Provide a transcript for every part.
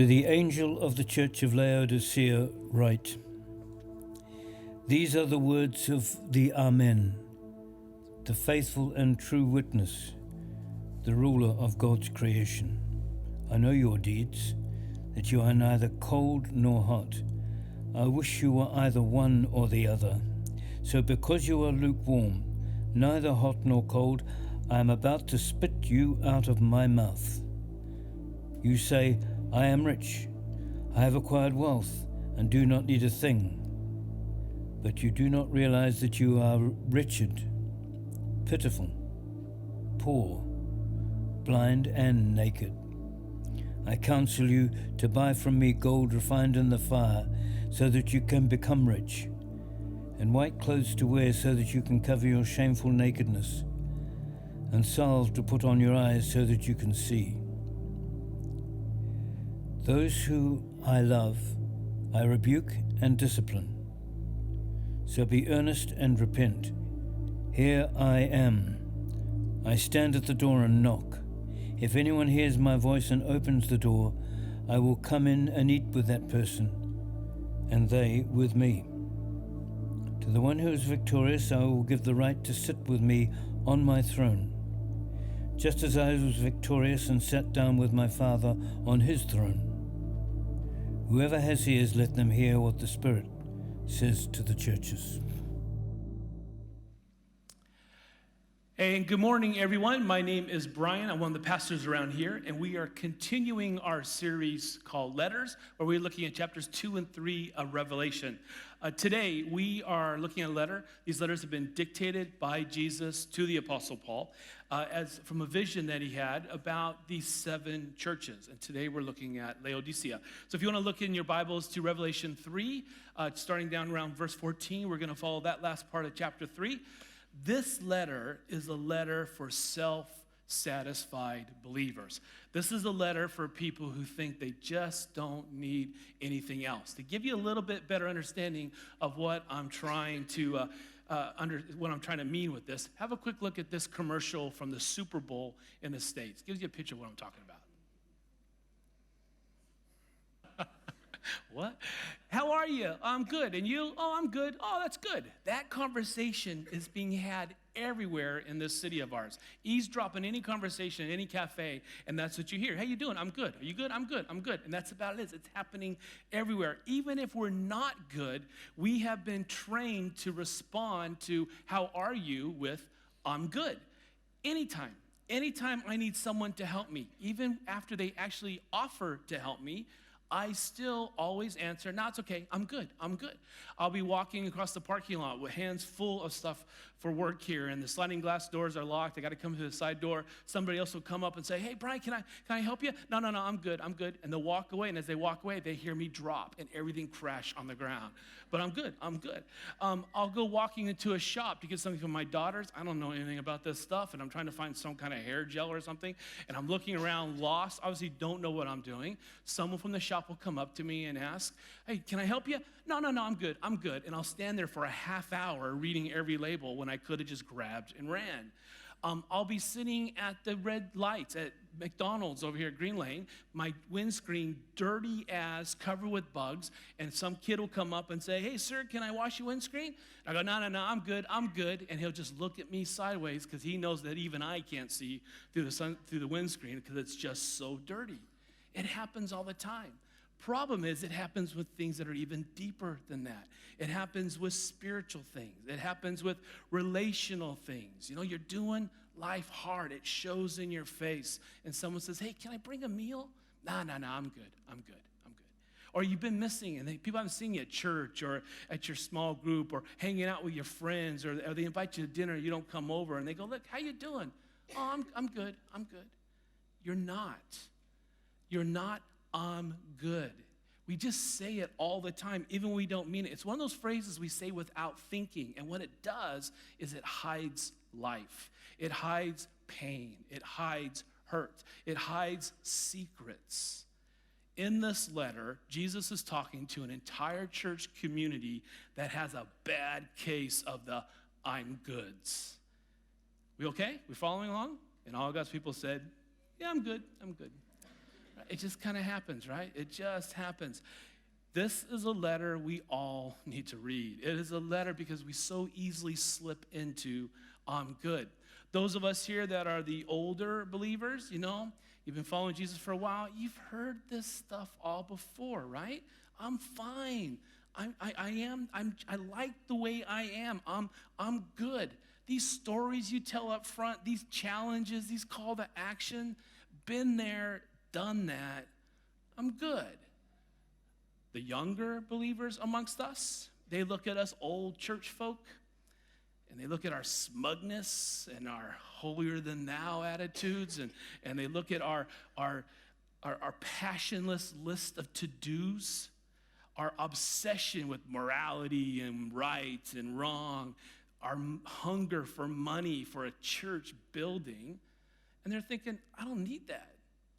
To the angel of the church of Laodicea write, These are the words of the Amen, the faithful and true witness, the ruler of God's creation. I know your deeds, that you are neither cold nor hot. I wish you were either one or the other. So because you are lukewarm, neither hot nor cold, I am about to spit you out of my mouth. You say, I am rich, I have acquired wealth, and do not need a thing. But you do not realize that you are wretched, pitiful, poor, blind, and naked. I counsel you to buy from me gold refined in the fire, so that you can become rich, and white clothes to wear so that you can cover your shameful nakedness, and salve to put on your eyes so that you can see. Those who I love, I rebuke and discipline. So be earnest and repent. Here I am. I stand at the door and knock. If anyone hears my voice and opens the door, I will come in and eat with that person, and they with me. To the one who is victorious, I will give the right to sit with me on my throne, just as I was victorious and sat down with my Father on his throne. Whoever has ears, let them hear what the Spirit says to the churches. Hey, and good morning, everyone. My name is Brian. I'm one of the pastors around here, and we are continuing our series called Letters, where we're looking at chapters 2 and 3 of Revelation. Today, we are looking at a letter. These letters have been dictated by Jesus to the Apostle Paul as from a vision that he had about these 7 churches. And today, we're looking at Laodicea. So if you want to look in your Bibles to Revelation 3, starting down around verse 14, we're going to follow that last part of chapter 3. This letter is a letter for self-satisfied believers. This is a letter for people who think they just don't need anything else. To give you a little bit better understanding of what I'm trying to mean with this, have a quick look at this commercial from the Super Bowl in the States. Gives you a picture of what I'm talking about. What? How are you? I'm good. And you? Oh, I'm good. Oh, that's good. That conversation is being had everywhere in this city of ours. Eavesdropping any conversation in any cafe, and that's what you hear. How you doing? I'm good. Are you good? I'm good. I'm good. And that's about it. It's happening everywhere. Even if we're not good, we have been trained to respond to how are you with I'm good. Anytime I need someone to help me, even after they actually offer to help me, I still always answer, no, it's okay, I'm good. I'll be walking across the parking lot with hands full of stuff for work here, and the sliding glass doors are locked. I got to come to the side door. Somebody else will come up and say, hey, Brian, can I help you? No, I'm good. And they'll walk away, and as they walk away, they hear me drop, and everything crash on the ground. But I'm good. I'll go walking into a shop to get something for my daughters. I don't know anything about this stuff, and I'm trying to find some kind of hair gel or something, and I'm looking around lost, obviously don't know what I'm doing. Someone from the shop will come up to me and ask, hey, can I help you? No, I'm good. And I'll stand there for a half hour reading every label when I could have just grabbed and ran. I'll be sitting at the red lights at McDonald's over here at Green Lane, my windscreen dirty as, covered with bugs, and some kid will come up and say, hey, sir, can I wash your windscreen? I go, no, I'm good. And he'll just look at me sideways because he knows that even I can't see through the windscreen because it's just so dirty. It happens all the time. Problem is, it happens with things that are even deeper than that. It happens with spiritual things. It happens with relational things. You know, you're doing life hard. It shows in your face. And someone says, hey, can I bring a meal? No, I'm good. Or you've been missing, and people haven't seen you at church or at your small group or hanging out with your friends, or they invite you to dinner, you don't come over, and they go, look, how you doing? Oh, I'm good. You're not. I'm good. We just say it all the time, even when we don't mean it. It's one of those phrases we say without thinking, and what it does is it hides life. It hides pain. It hides hurt. It hides secrets. In this letter, Jesus is talking to an entire church community that has a bad case of the I'm goods. We okay? We following along? And all God's people said, yeah, I'm good. It just kind of happens, right? It just happens. This is a letter we all need to read. It is a letter because we so easily slip into, I'm good. Those of us here that are the older believers, you've been following Jesus for a while, you've heard this stuff all before, right? I'm fine. I like the way I am. I'm good. These stories you tell up front, these challenges, these call to action, been there, done that. I'm good. The younger believers amongst us, they look at us old church folk, and they look at our smugness and our holier-than-thou attitudes, and they look at our passionless list of to-dos, our obsession with morality and right and wrong, our hunger for money, for a church building, and they're thinking, I don't need that.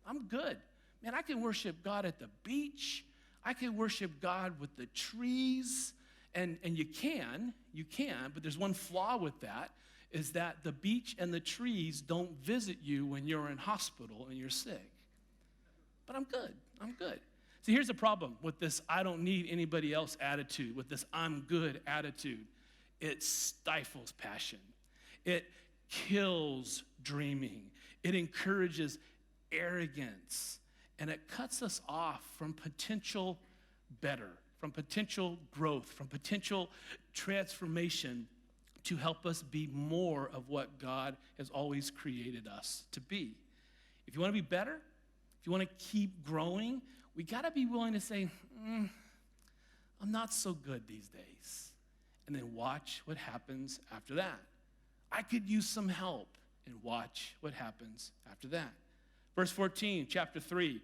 I'm good. Man, I can worship God at the beach. I can worship God with the trees. And you can, but there's one flaw with that, is that the beach and the trees don't visit you when you're in hospital and you're sick. But I'm good. See, here's the problem with this I don't need anybody else attitude, with this I'm good attitude. It stifles passion. It kills dreaming. It encourages arrogance. And it cuts us off from potential better, from potential growth, from potential transformation to help us be more of what God has always created us to be. If you want to be better, if you want to keep growing, we got to be willing to say, I'm not so good these days. And then watch what happens after that. I could use some help, and watch what happens after that. Verse 14, chapter 3.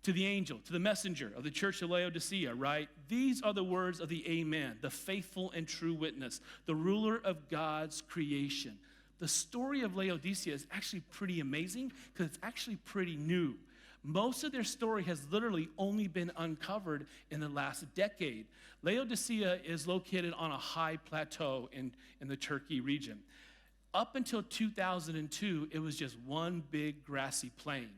To the angel, to the messenger of the church of Laodicea, right? These are the words of the Amen, the faithful and true witness, the ruler of God's creation. The story of Laodicea is actually pretty amazing because it's actually pretty new. Most of their story has literally only been uncovered in the last decade. Laodicea is located on a high plateau in the Turkey region. Up until 2002, it was just one big grassy plain.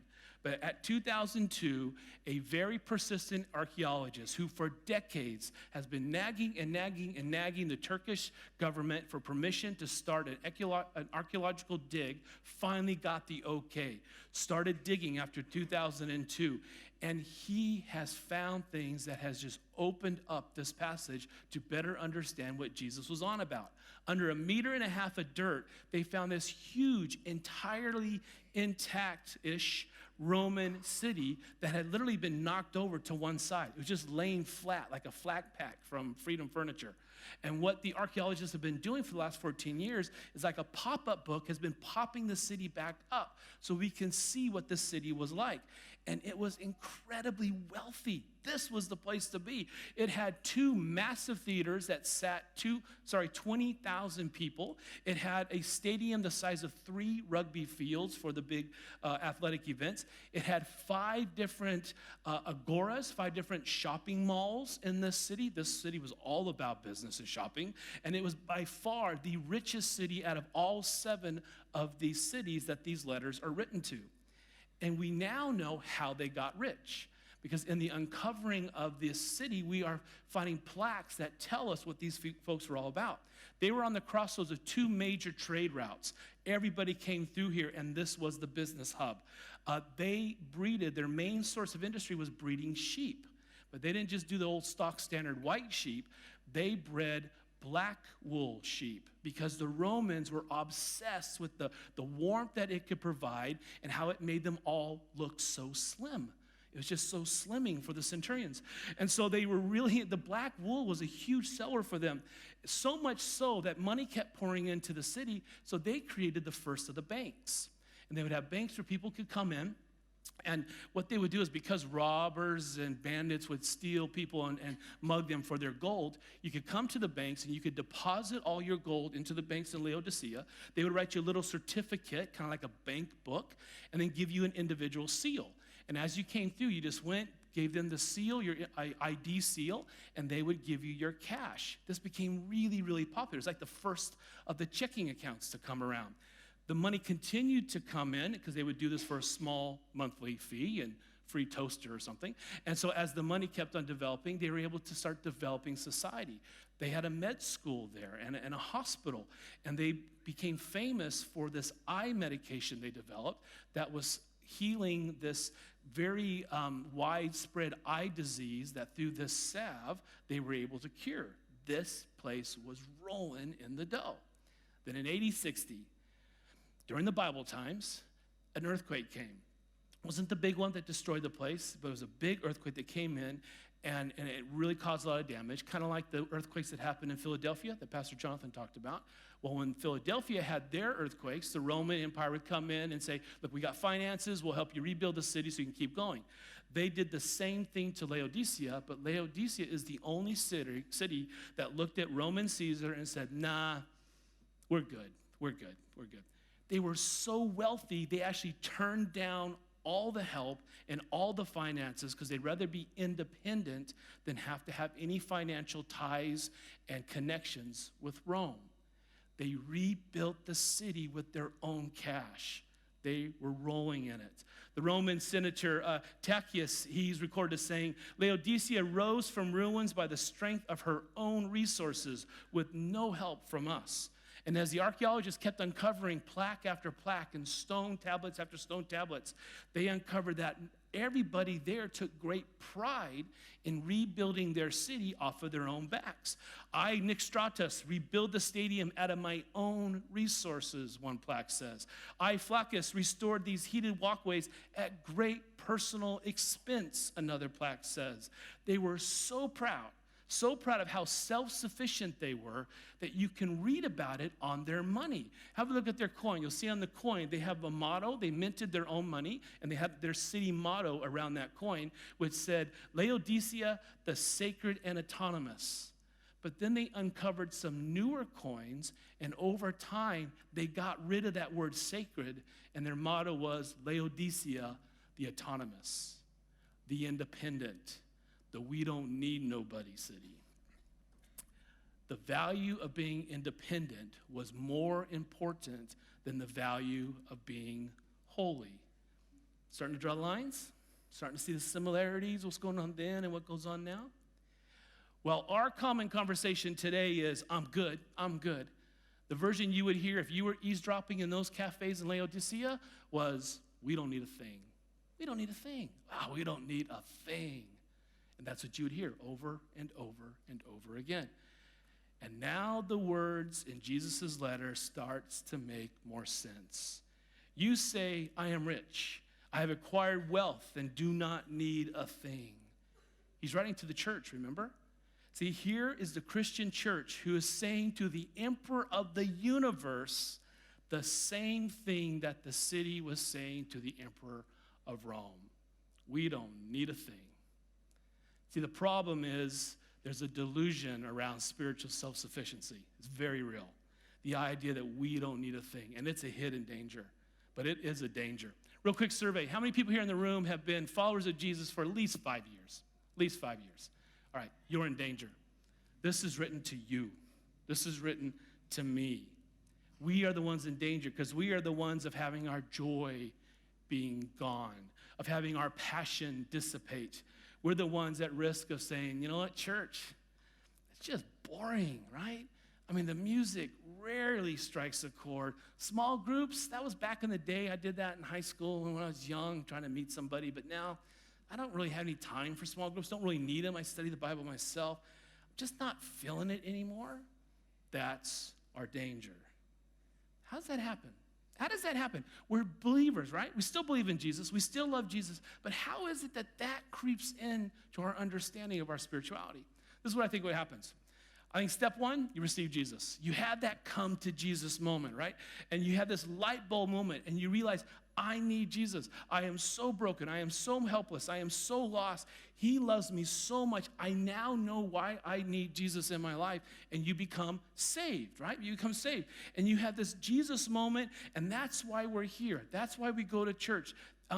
But at 2002, a very persistent archaeologist who for decades has been nagging the Turkish government for permission to start an archaeological dig finally got the okay. Started digging after 2002. And he has found things that has just opened up this passage to better understand what Jesus was on about. Under 1.5 meters of dirt, they found this huge, entirely intact-ish Roman city that had literally been knocked over to one side. It was just laying flat, like a flat pack from Freedom Furniture. And what the archaeologists have been doing for the last 14 years is like a pop-up book has been popping the city back up so we can see what the city was like. And it was incredibly wealthy. This was the place to be. It had 2 massive theaters that sat 20,000 people. It had a stadium the size of 3 rugby fields for the big athletic events. It had 5 different agoras, 5 different shopping malls in this city. This city was all about business and shopping. And it was by far the richest city out of all 7 of these cities that these letters are written to. And we now know how they got rich. Because in the uncovering of this city, we are finding plaques that tell us what these folks were all about. They were on the crossroads of 2 major trade routes. Everybody came through here, and this was the business hub. Their main source of industry was breeding sheep. But they didn't just do the old stock standard white sheep. They bred black wool sheep because the Romans were obsessed with the warmth that it could provide and how it made them all look so slim. It was just so slimming for the centurions. And so the black wool was a huge seller for them. So much so that money kept pouring into the city, so they created the first of the banks. And they would have banks where people could come in. And what they would do is because robbers and bandits would steal people and mug them for their gold, you could come to the banks and you could deposit all your gold into the banks in Laodicea. They would write you a little certificate, kind of like a bank book, and then give you an individual seal. And as you came through, you just went, gave them the seal, your ID seal, and they would give you your cash. This became really, really popular. It's like the first of the checking accounts to come around. The money continued to come in because they would do this for a small monthly fee, and free toaster or something. And so as the money kept on developing, they were able to start developing society. They had a med school there and a hospital, and they became famous for this eye medication they developed that was healing this very widespread eye disease that through this salve they were able to cure. This place was rolling in the dough. Then in AD 60, during the Bible times, an earthquake came. It wasn't the big one that destroyed the place, but it was a big earthquake that came in, and it really caused a lot of damage, kind of like the earthquakes that happened in Philadelphia that Pastor Jonathan talked about. Well, when Philadelphia had their earthquakes, the Roman Empire would come in and say, look, we got finances, we'll help you rebuild the city so you can keep going. They did the same thing to Laodicea, but Laodicea is the only city that looked at Roman Caesar and said, nah, we're good. They were so wealthy, they actually turned down all the help and all the finances because they'd rather be independent than have to have any financial ties and connections with Rome. They rebuilt the city with their own cash. They were rolling in it. The Roman senator Taccius, he's recorded as saying, Laodicea rose from ruins by the strength of her own resources with no help from us. And as the archaeologists kept uncovering plaque after plaque and stone tablets after stone tablets, they uncovered that everybody there took great pride in rebuilding their city off of their own backs. I, Nick Stratus, rebuild the stadium out of my own resources, one plaque says. I, Flaccus, restored these heated walkways at great personal expense, another plaque says. They were so proud of how self-sufficient they were that you can read about it on their money. Have a look at their coin. You'll see on the coin they have a motto. They minted their own money, and they have their city motto around that coin, which said, Laodicea, the sacred and autonomous. But then they uncovered some newer coins, and over time, they got rid of that word sacred, and their motto was Laodicea, the autonomous, the independent, the we don't need nobody city. The value of being independent was more important than the value of being holy. Starting to draw lines? Starting to see the similarities, what's going on then and what goes on now? Well, our common conversation today is, I'm good. The version you would hear if you were eavesdropping in those cafes in Laodicea was, we don't need a thing. We don't need a thing. Wow, we don't need a thing. And that's what you would hear over and over and over again. And now the words in Jesus' letter starts to make more sense. You say, I am rich. I have acquired wealth and do not need a thing. He's writing to the church, remember? See, here is the Christian church who is saying to the emperor of the universe the same thing that the city was saying to the emperor of Rome. We don't need a thing. See, the problem is there's a delusion around spiritual self-sufficiency. It's very real. The idea that we don't need a thing, and it's a hidden danger, but it is a danger. Real quick survey. How many people here in the room have been followers of Jesus for at least 5 years? At least 5 years. All right, you're in danger. This is written to you. This is written to me. We are the ones in danger because we are the ones of having our joy being gone, of having our passion dissipate. We're the ones at risk of saying, you know what, church, it's just boring, right? I mean, the music rarely strikes a chord. Small groups, that was back in the day. I did that in high school when I was young, trying to meet somebody. But now, I don't really have any time for small groups. Don't really need them. I study the Bible myself. I'm just not feeling it anymore. That's our danger. How does that happen? How does that happen? We're believers, right? We still believe in Jesus. We still love Jesus. But how is it that that creeps into our understanding of our spirituality? This is what I think what happens. I think step one, you receive Jesus. You have that come to Jesus moment, right? And you have this light bulb moment, and you realize, I need Jesus. I am so broken. I am so helpless. I am so lost. He loves me so much. I now know why I need Jesus in my life. And you become saved, right? You become saved. And you have this Jesus moment, and that's why we're here. That's why we go to church.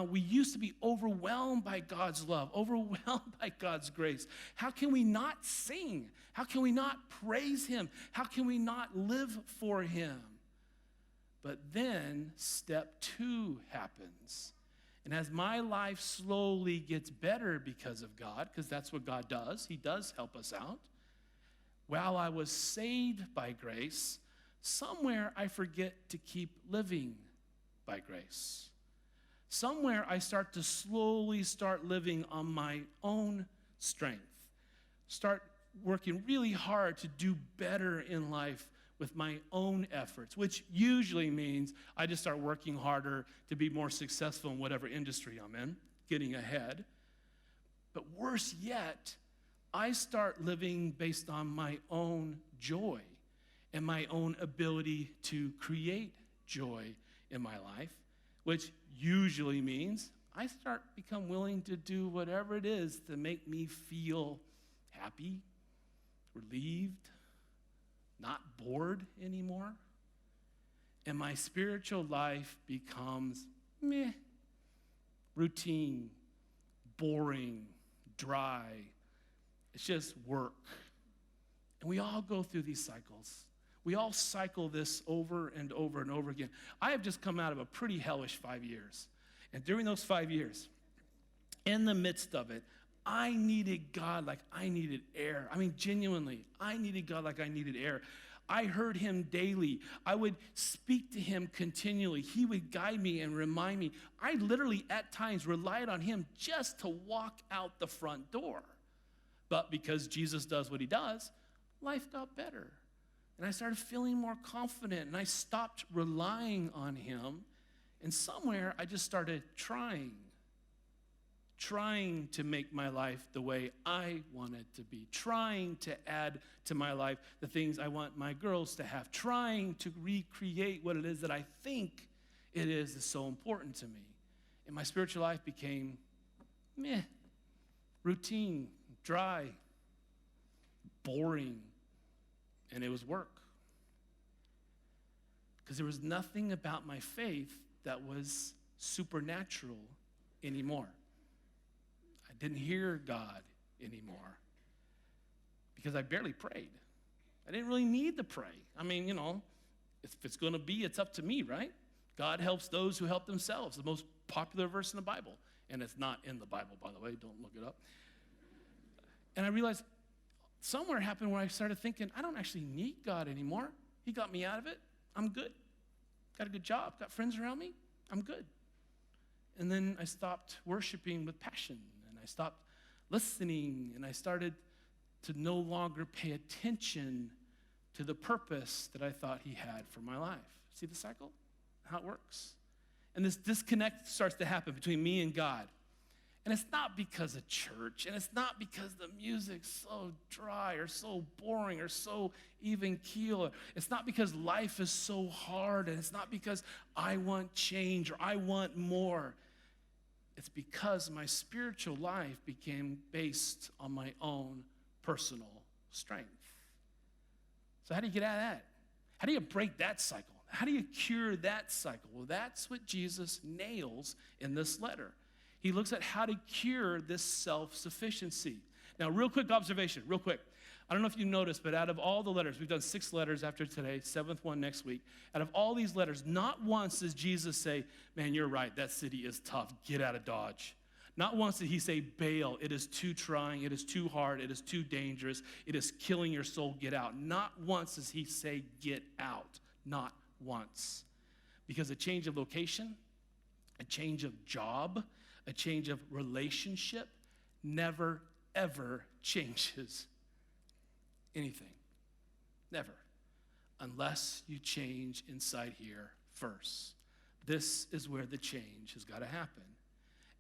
We used to be overwhelmed by God's love, overwhelmed by God's grace. How can we not sing? How can we not praise him? How can we not live for him? But then step two happens, And as my life slowly gets better because of God, because that's what God does, he does help us out, while I was saved by grace, somewhere I forget to keep living by grace. Somewhere I start to slowly start living on my own strength. Start working really hard to do better in life with my own efforts, which usually means I just start working harder to be more successful in whatever industry I'm in, getting ahead. But worse yet, I start living based on my own joy and my own ability to create joy in my life, which usually means I become willing to do whatever it is to make me feel happy, relieved, not bored anymore. And my spiritual life becomes meh, routine, boring, dry. It's just work. And we all go through these cycles. We all cycle this over and over and over again. I have just come out of a pretty hellish 5 years. And during those 5 years, in the midst of it, I needed God like I needed air. I mean, genuinely, I needed God like I needed air. I heard him daily. I would speak to him continually. He would guide me and remind me. I literally, at times, relied on him just to walk out the front door. But because Jesus does what he does, life got better. And I started feeling more confident, and I stopped relying on him. And somewhere, I just started trying to make my life the way I want it to be, trying to add to my life the things I want my girls to have, trying to recreate what it is that I think it is so important to me. And my spiritual life became meh, routine, dry, boring, and it was work. Because there was nothing about my faith that was supernatural anymore. I didn't hear God anymore because I barely prayed. I didn't really need to pray. I mean, if it's going to be, it's up to me, right? God helps those who help themselves, the most popular verse in the Bible. And it's not in the Bible, by the way. Don't look it up. And I realized somewhere happened where I started thinking, I don't actually need God anymore. He got me out of it. I'm good. Got a good job. Got friends around me. I'm good. And then I stopped worshiping with passion. And I stopped listening. And I started to no longer pay attention to the purpose that I thought he had for my life. See the cycle? How it works? And this disconnect starts to happen between me and God. And it's not because of church, and it's not because the music's so dry or so boring or so even keel. It's not because life is so hard, and it's not because I want change or I want more. It's because my spiritual life became based on my own personal strength. So how do you get out of that? How do you break that cycle? How do you cure that cycle? Well, that's what Jesus nails in this letter. He looks at how to cure this self-sufficiency. Now, real quick observation, real quick. I don't know if you noticed, but out of all the letters, we've done 6 letters after today, 7th one next week. Out of all these letters, not once does Jesus say, man, you're right, that city is tough, get out of Dodge. Not once did he say, bail, it is too trying, it is too hard, it is too dangerous, it is killing your soul, get out. Not once does he say, get out, not once. Because a change of location, a change of job, a change of relationship never, ever changes anything. Never. Unless you change inside here first. This is where the change has got to happen.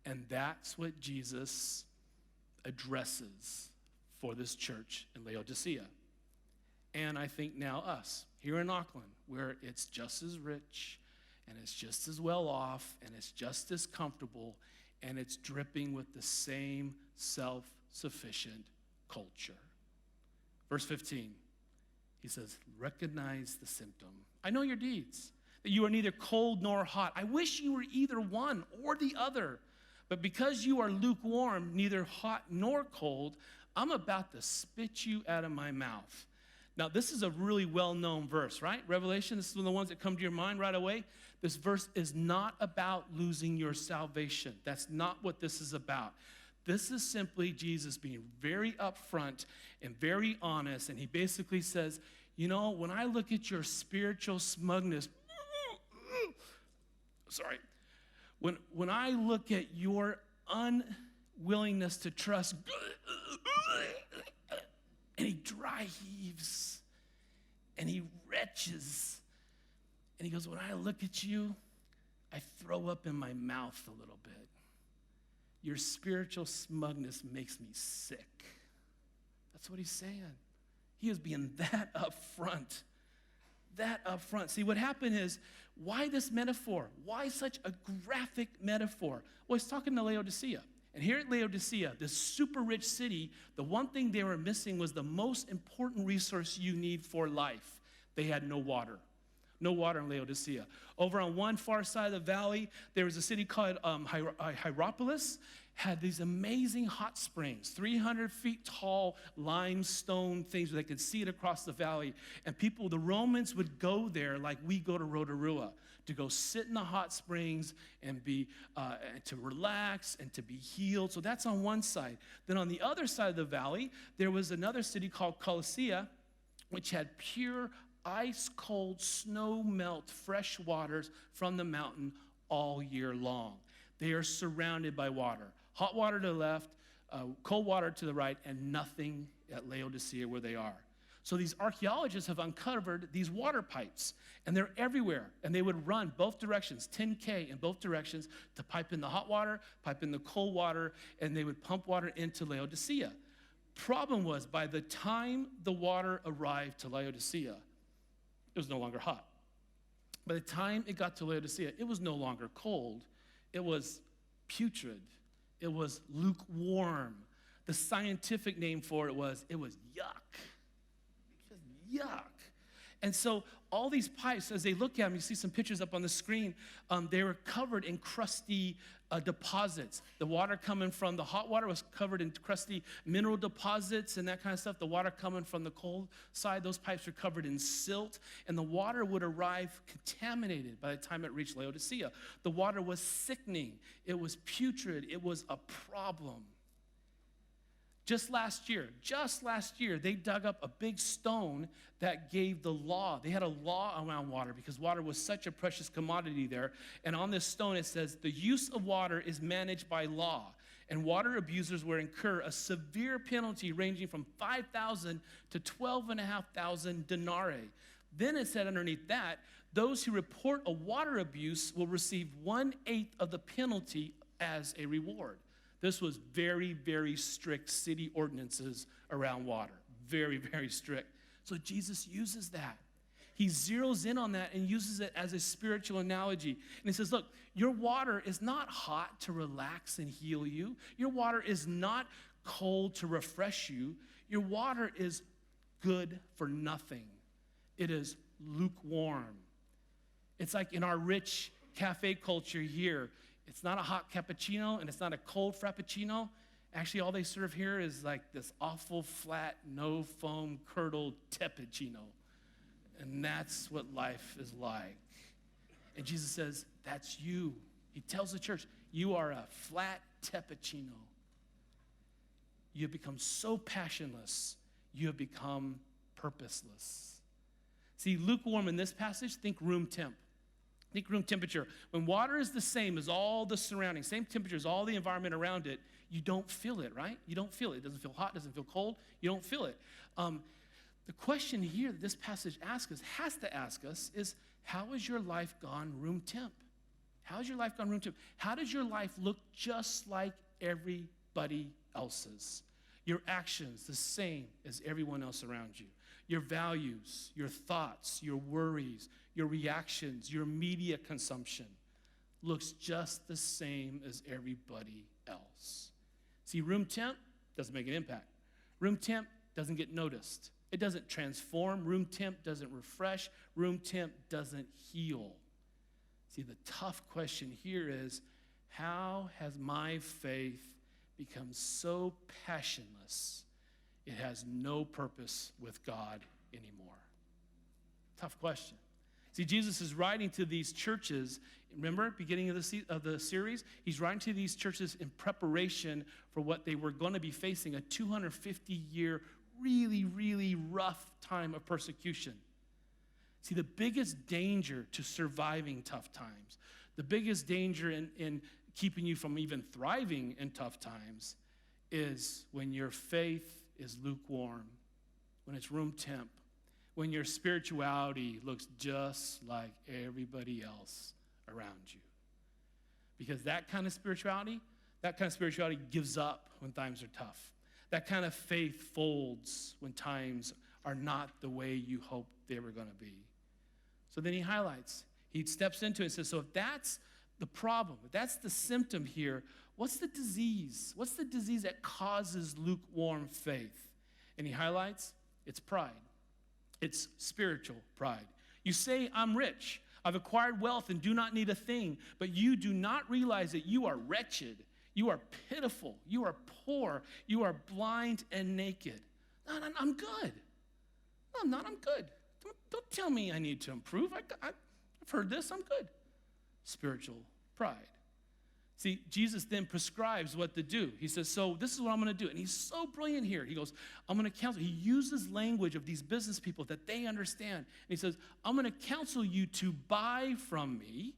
And that's what Jesus addresses for this church in Laodicea. And I think now us, here in Auckland, where it's just as rich, and it's just as well off, and it's just as comfortable, and it's dripping with the same self-sufficient culture. Verse 15, he says, recognize the symptom. I know your deeds, that you are neither cold nor hot. I wish you were either one or the other. But because you are lukewarm, neither hot nor cold, I'm about to spit you out of my mouth. Now, this is a really well-known verse, right? Revelation, this is one of the ones that come to your mind right away. This verse is not about losing your salvation. That's not what this is about. This is simply Jesus being very upfront and very honest, and he basically says, you know, when I look at your spiritual smugness, sorry, when I look at your unwillingness to trust, and he dry heaves, and he retches, and he goes, when I look at you, I throw up in my mouth a little bit. Your spiritual smugness makes me sick. That's what he's saying. He is being that upfront. That upfront. See, what happened is, why this metaphor? Why such a graphic metaphor? Well, he's talking to Laodicea. And here at Laodicea, this super rich city, the one thing they were missing was the most important resource you need for life. They had no water. No water in Laodicea. Over on one far side of the valley, there was a city called Hierapolis, had these amazing hot springs, 300 feet tall limestone things where they could see it across the valley. And people, the Romans would go there like we go to Rotorua, to go sit in the hot springs and be to relax and to be healed. So that's on one side. Then on the other side of the valley, there was another city called Laodicea, which had pure ice-cold snow melt fresh waters from the mountain all year long. They are surrounded by water. Hot water to the left, cold water to the right, and nothing at Laodicea where they are. So these archaeologists have uncovered these water pipes, and they're everywhere. And they would run both directions, 10K in both directions, to pipe in the hot water, pipe in the cold water, and they would pump water into Laodicea. Problem was, by the time the water arrived to Laodicea, it was no longer hot. By the time it got to Laodicea, it was no longer cold. It was putrid. It was lukewarm. The scientific name for it was yuck. Just yuck. And so all these pipes, as they look at them, you see some pictures up on the screen, they were covered in crusty deposits. The water coming from the hot water was covered in crusty mineral deposits and that kind of stuff. The water coming from the cold side, those pipes were covered in silt, and the water would arrive contaminated by the time it reached Laodicea. The water was sickening. It was putrid. It was a problem. Just last year, they dug up a big stone that gave the law. They had a law around water because water was such a precious commodity there. And on this stone, it says, the use of water is managed by law, and water abusers will incur a severe penalty ranging from 5,000 to 12,500 denarii. Then it said underneath that, those who report a water abuse will receive 1/8 of the penalty as a reward. This was very, very strict city ordinances around water. Very, very strict. So Jesus uses that. He zeroes in on that and uses it as a spiritual analogy. And he says, look, your water is not hot to relax and heal you. Your water is not cold to refresh you. Your water is good for nothing. It is lukewarm. It's like in our rich cafe culture here, it's not a hot cappuccino and it's not a cold frappuccino. Actually, all they serve here is like this awful flat, no foam curdled teppuccino. And that's what life is like. And Jesus says, that's you. He tells the church, you are a flat teppuccino. You have become so passionless, you have become purposeless. See, lukewarm in this passage, think room temp. Think room temperature. When water is the same as all the surroundings, same temperature as all the environment around it, you don't feel it, right? You don't feel it. It doesn't feel hot, doesn't feel cold. You don't feel it. The question here that this passage has to ask us is, how has your life gone room temp? How has your life gone room temp? How does your life look just like everybody else's? Your actions the same as everyone else around you. Your values, your thoughts, your worries, your reactions, your media consumption looks just the same as everybody else. See, room temp doesn't make an impact. Room temp doesn't get noticed. It doesn't transform. Room temp doesn't refresh. Room temp doesn't heal. See, the tough question here is, how has my faith become so passionless it has no purpose with God anymore? Tough question. See, Jesus is writing to these churches. Remember, beginning of the series, he's writing to these churches in preparation for what they were going to be facing, a 250-year, really, really rough time of persecution. See, the biggest danger to surviving tough times, the biggest danger in keeping you from even thriving in tough times is when your faith is lukewarm, when it's room temp, when your spirituality looks just like everybody else around you. Because that kind of spirituality gives up when times are tough. That kind of faith folds when times are not the way you hoped they were going to be. So then he steps into it and says, so if that's the problem, if that's the symptom here, what's the disease? What's the disease that causes lukewarm faith? And he highlights, it's pride. It's spiritual pride. You say, I'm rich. I've acquired wealth and do not need a thing, but you do not realize that you are wretched. You are pitiful. You are poor. You are blind and naked. No, I'm good. No, I'm not. I'm good. Don't tell me I need to improve. I've heard this. I'm good. Spiritual pride. See, Jesus then prescribes what to do. He says, so this is what I'm going to do. And he's so brilliant here. He goes, I'm going to counsel. He uses language of these business people that they understand. And he says, I'm going to counsel you to buy from me.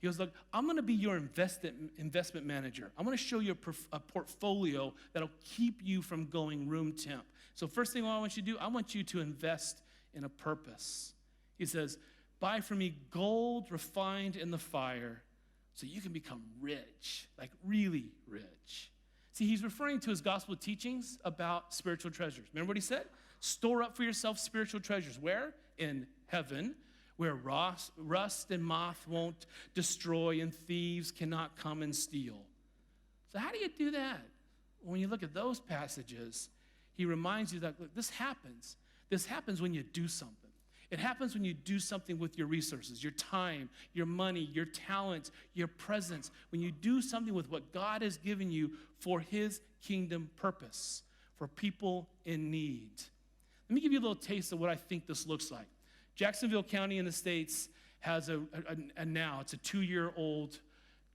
He goes, look, I'm going to be your investment manager. I'm going to show you a portfolio that'll keep you from going room temp. So first thing I want you to do, I want you to invest in a purpose. He says, buy from me gold refined in the fire, so you can become rich, like really rich. See, he's referring to his gospel teachings about spiritual treasures. Remember what he said? Store up for yourself spiritual treasures. Where? In heaven, where rust and moth won't destroy and thieves cannot come and steal. So how do you do that? When you look at those passages, he reminds you that, look, this happens. This happens when you do something. It happens when you do something with your resources, your time, your money, your talent, your presence. When you do something with what God has given you for his kingdom purpose, for people in need. Let me give you a little taste of what I think this looks like. Jacksonville County in the States has it's a 2-year-old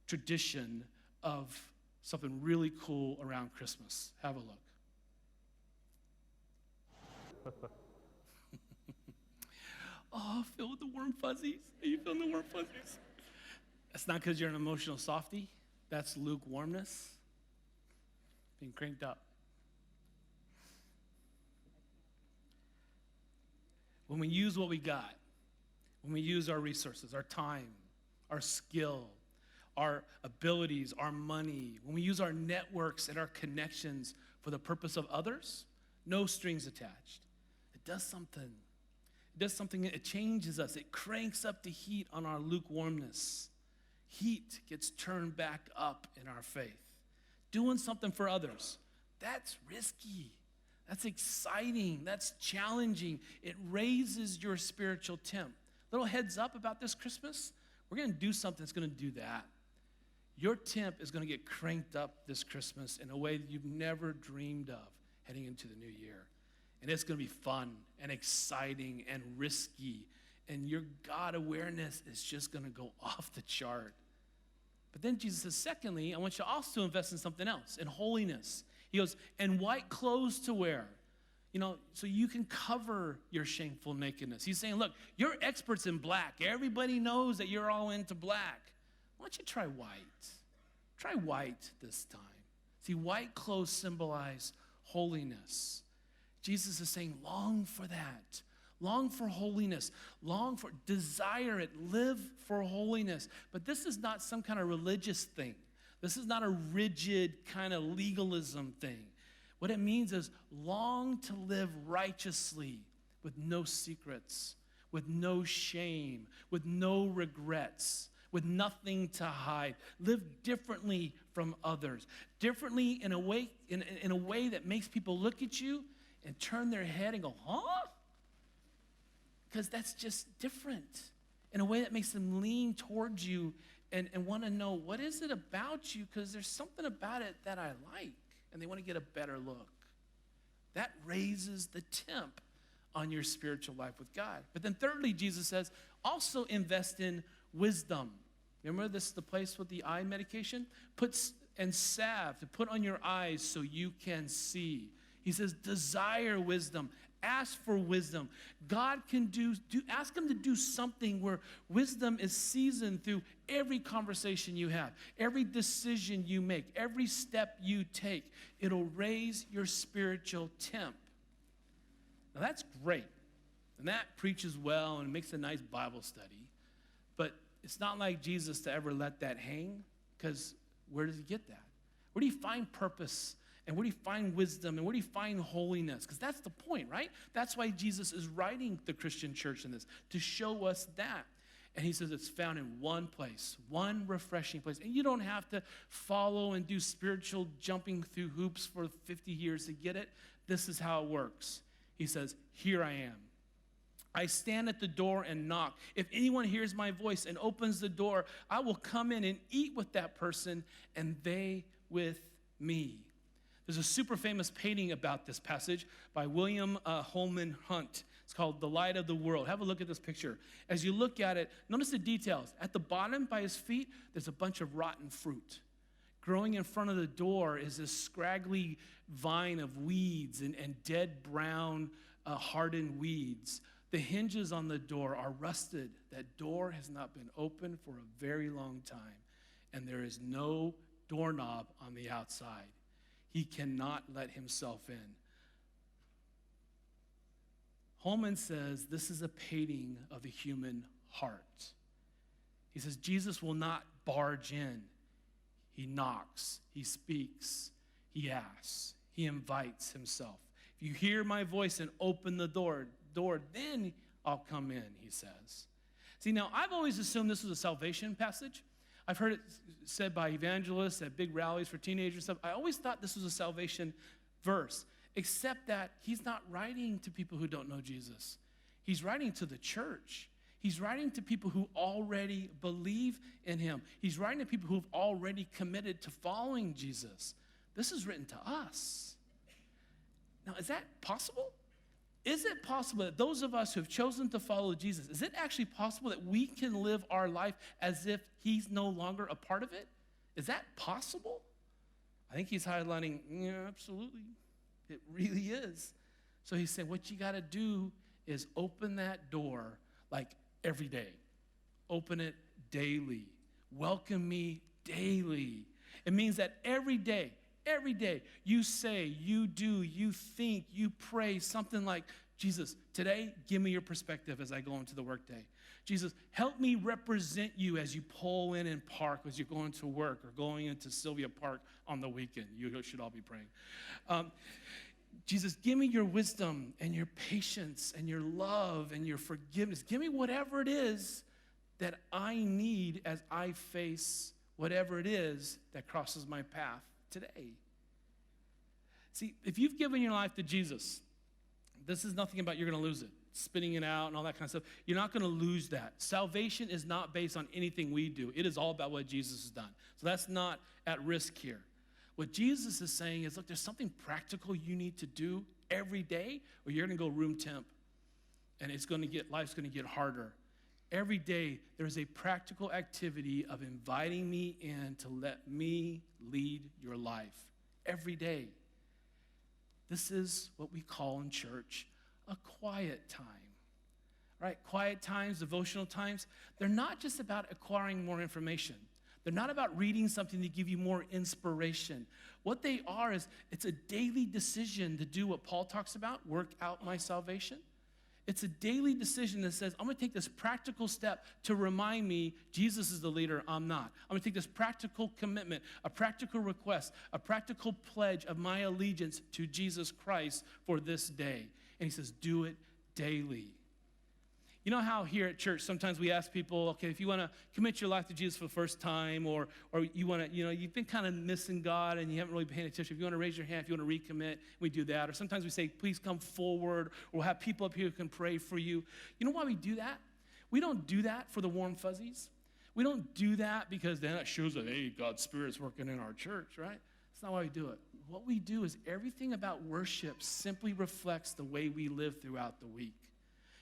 tradition of something really cool around Christmas. Have a look. Oh, filled with the warm fuzzies. Are you feeling the warm fuzzies? That's not because you're an emotional softie. That's lukewarmness being cranked up. When we use what we got, when we use our resources, our time, our skill, our abilities, our money, when we use our networks and our connections for the purpose of others, no strings attached, it does something. It does something, it changes us. It cranks up the heat on our lukewarmness. Heat gets turned back up in our faith. Doing something for others, that's risky. That's exciting. That's challenging. It raises your spiritual temp. Little heads up about this Christmas. We're going to do something that's going to do that. Your temp is going to get cranked up this Christmas in a way that you've never dreamed of heading into the new year. And it's going to be fun and exciting and risky. And your God awareness is just going to go off the chart. But then Jesus says, secondly, I want you also to invest in something else, in holiness. He goes, and white clothes to wear, so you can cover your shameful nakedness. He's saying, look, you're experts in black. Everybody knows that you're all into black. Why don't you try white? Try white this time. See, white clothes symbolize holiness. Jesus is saying, long for that. Long for holiness. Desire it. Live for holiness. But this is not some kind of religious thing. This is not a rigid kind of legalism thing. What it means is long to live righteously with no secrets, with no shame, with no regrets, with nothing to hide. Live differently from others. Differently in a way that makes people look at you and turn their head and go, huh? Because that's just different. In a way that makes them lean towards you and want to know, what is it about you? Because there's something about it that I like, and they want to get a better look. That raises the temp on your spiritual life with God. But then thirdly, Jesus says, also invest in wisdom. Remember, this is the place with the eye medication? And salve to put on your eyes so you can see. He says, desire wisdom. Ask for wisdom. God can ask him to do something where wisdom is seasoned through every conversation you have, every decision you make, every step you take. It'll raise your spiritual temp. Now that's great. And that preaches well and makes a nice Bible study. But it's not like Jesus to ever let that hang, because where does he get that? Where do you find purpose? And where do you find wisdom? And where do you find holiness? Because that's the point, right? That's why Jesus is writing the Christian church in this, to show us that. And he says it's found in one place, one refreshing place. And you don't have to follow and do spiritual jumping through hoops for 50 years to get it. This is how it works. He says, here I am. I stand at the door and knock. If anyone hears my voice and opens the door, I will come in and eat with that person and they with me. There's a super famous painting about this passage by William Holman Hunt. It's called The Light of the World. Have a look at this picture. As you look at it, notice the details. At the bottom by his feet, there's a bunch of rotten fruit. Growing in front of the door is this scraggly vine of weeds and dead brown hardened weeds. The hinges on the door are rusted. That door has not been opened for a very long time, and there is no doorknob on the outside. He cannot let himself in. Holman says this is a painting of the human heart. He says Jesus will not barge in. He knocks, he speaks, he asks, he invites himself. If you hear my voice and open the door, then I'll come in, he says. See, now, I've always assumed this was a salvation passage. I've heard it said by evangelists at big rallies for teenagers and stuff. I always thought this was a salvation verse, except that he's not writing to people who don't know Jesus. He's writing to the church. He's writing to people who already believe in him. He's writing to people who have already committed to following Jesus. This is written to us. Now, is that possible? Is it possible that those of us who have chosen to follow Jesus, is it actually possible that we can live our life as if he's no longer a part of it? Is that possible? I think he's highlighting, yeah, absolutely. It really is. So he's saying what you got to do is open that door like every day. Open it daily. Welcome me daily. It means that every day, you say, you do, you think, you pray something like, Jesus, today, give me your perspective as I go into the workday. Jesus, help me represent you as you pull in and park as you're going to work or going into Sylvia Park on the weekend. You should all be praying. Jesus, give me your wisdom and your patience and your love and your forgiveness. Give me whatever it is that I need as I face whatever it is that crosses my path today. See, if you've given your life to Jesus, this is nothing about you're going to lose it, spitting it out and all that kind of stuff. You're not going to lose that. Salvation is not based on anything we do. It is all about what Jesus has done. So that's not at risk here. What Jesus is saying is, look, there's something practical you need to do every day, or you're going to go room temp, and life's going to get harder. Every day, there's a practical activity of inviting me in to let me lead your life. Every day. This is what we call in church a quiet time. Right? Quiet times, devotional times, they're not just about acquiring more information. They're not about reading something to give you more inspiration. What they are is it's a daily decision to do what Paul talks about, work out my salvation. It's a daily decision that says, I'm going to take this practical step to remind me Jesus is the leader, I'm not. I'm going to take this practical commitment, a practical request, a practical pledge of my allegiance to Jesus Christ for this day. And he says, do it daily. You know how here at church sometimes we ask people, okay, if you want to commit your life to Jesus for the first time, or you want to, you've been kind of missing God and you haven't really paid attention. If you want to raise your hand, if you want to recommit, we do that. Or sometimes we say, please come forward, or we'll have people up here who can pray for you. You know why we do that? We don't do that for the warm fuzzies. We don't do that because then it shows that, hey, God's Spirit's working in our church, right? That's not why we do it. what we do is everything about worship simply reflects the way we live throughout the week.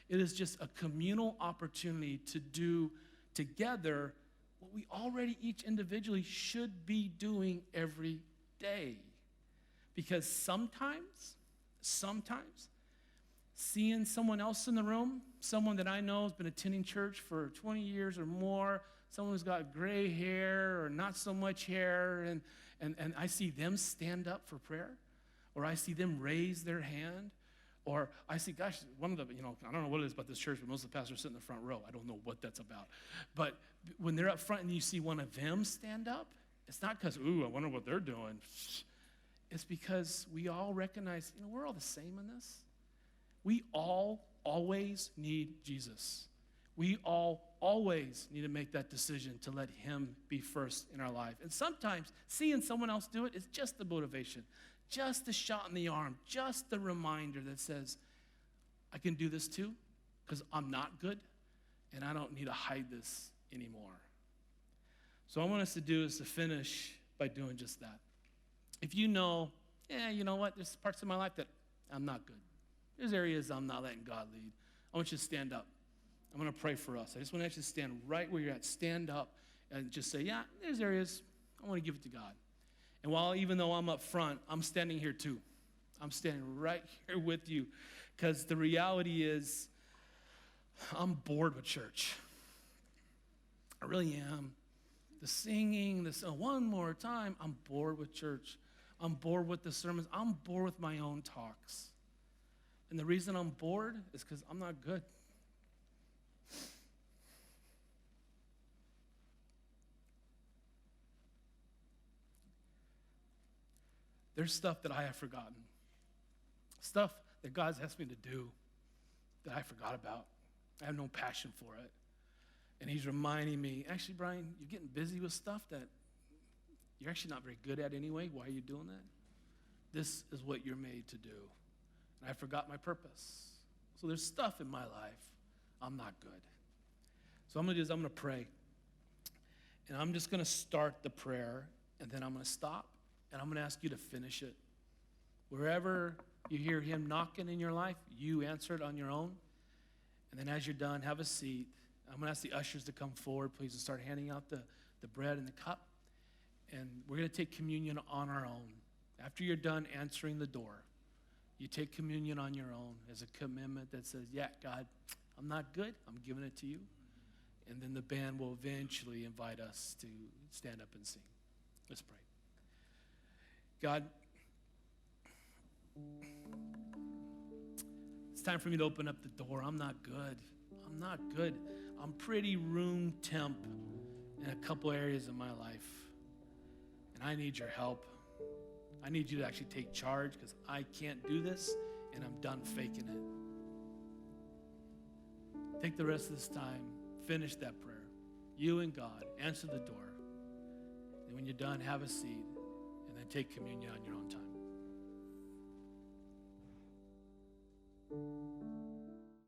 It is just a communal opportunity to do together what we already each individually should be doing every day. Because sometimes, seeing someone else in the room, someone that I know has been attending church for 20 years or more, someone who's got gray hair or not so much hair, and I see them stand up for prayer, or I see them raise their hand, or I see, gosh, one of the, I don't know what it is about this church, but most of the pastors sit in the front row. I don't know what that's about. But when they're up front and you see one of them stand up, it's not because, ooh, I wonder what they're doing. It's because we all recognize, we're all the same in this. We all always need Jesus. We all always need to make that decision to let him be first in our life. And sometimes seeing someone else do it is just the motivation, just the shot in the arm, just the reminder that says, I can do this too because I'm not good and I don't need to hide this anymore. So what I want us to do is to finish by doing just that. If you know what, there's parts of my life that I'm not good. There's areas I'm not letting God lead. I want you to stand up. I'm going to pray for us. I just want you to stand right where you're at. Stand up and just say, yeah, there's areas I want to give it to God. And even though I'm up front, I'm standing here too. I'm standing right here with you because the reality is I'm bored with church. I really am. The singing, one more time, I'm bored with church. I'm bored with the sermons. I'm bored with my own talks. And the reason I'm bored is because I'm not good. There's stuff that I have forgotten. Stuff that God's asked me to do that I forgot about. I have no passion for it. And he's reminding me, actually, Brian, you're getting busy with stuff that you're actually not very good at anyway. Why are you doing that? This is what you're made to do. And I forgot my purpose. So there's stuff in my life I'm not good. So what I'm going to do is I'm going to pray. And I'm just going to start the prayer, and then I'm going to stop, and I'm going to ask you to finish it. Wherever you hear him knocking in your life, you answer it on your own. And then as you're done, have a seat. I'm going to ask the ushers to come forward, please, and start handing out the bread and the cup. And we're going to take communion on our own. After you're done answering the door, you take communion on your own as a commitment that says, yeah, God, I'm not good. I'm giving it to you. And then the band will eventually invite us to stand up and sing. Let's pray. God, it's time for me to open up the door. I'm not good. I'm not good. I'm pretty room temp in a couple areas of my life. And I need your help. I need you to actually take charge because I can't do this and I'm done faking it. Take the rest of this time, finish that prayer. You and God, answer the door. And when you're done, have a seat and then take communion on your own time.